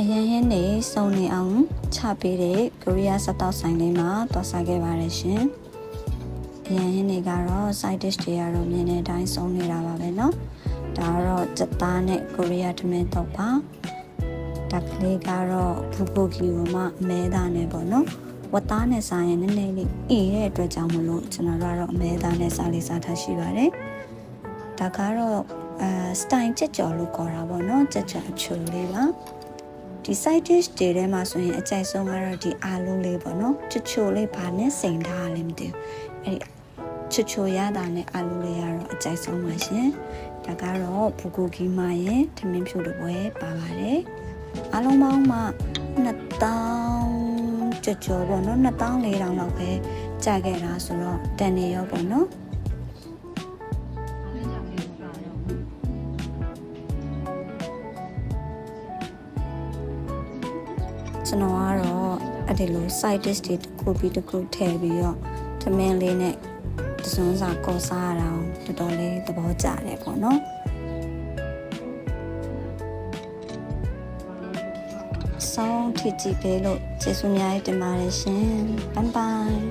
အရင်ဟင်းနေစုံနေအောင်ချပေးတဲ့ကိုရီးယားစတောက်ဆိုင်လေးမှာသွားစားခဲ့ပါတယ်ရှင်အရင်ဟင်းတွေကတော့ side dish တွေကတော့မြင်တဲ့အတိုင်းစုံနေတာပါပဲเนาะဒါကတော့စက်သားနဲ့ကိုရီးယားထမင်းတော့ပါဒါကလေးကတော့ဘူကိုကီကိုမှအမဲသားနဲ့ပေါ့เนาะဝတ်သားနဲ့စားရင်နည်းနည်းလေးအေးတဲ့အတွက်ကြောင့်မလို့ကျွန်တော်တို့ကတော့အမဲသားနဲ့စားလေးစားထားရှိပါတယ်ဒါကတော့စတိုင်ကြက်ကြော်လို့ခေါ်တာပေါ့เนาะကြက်ကြော်အချိုလေးပါဒီ side dish တွေထဲမှာဆိုရင်အကြိုက်ဆုံးကတော့ဒီအာလူးလေးပေါ့เนาะချိုလေးဘာနဲ့စိန်ထားလဲမသိဘူးအဲ့ဒီချိုရတာနဲ့အာလူးလေးကတော့အကြိုက်ဆုံးပါရှင်ဒါကတော့ဘူကိုကီမာရဲ့ထမင်းဖြူတစ်ပွဲပါပါတယ်အားလုံးပေါင်းမှ2000ကျော်ပေါ့เนาะ2400လောက်ပဲကြာခဲ့တာဆိုတော့တန်နေရောပေါ့เนาะကျွန်တော်ကတော့အဲ့ဒီလို side dish တွေတစ်ခုပြီးတစ်ခုထည့်ပြီးတော့ထမင်းလေးနဲ့တစွန်းစာကော်စားရအောင်တော်တော်လေးသဘောကျတယ်ပေါ့နော်ဆောင်းထီကြည့်ပေးလို့ကျေးဇူးများတင်ပါတယ်ရှင်ဘိုင်ဘိုင်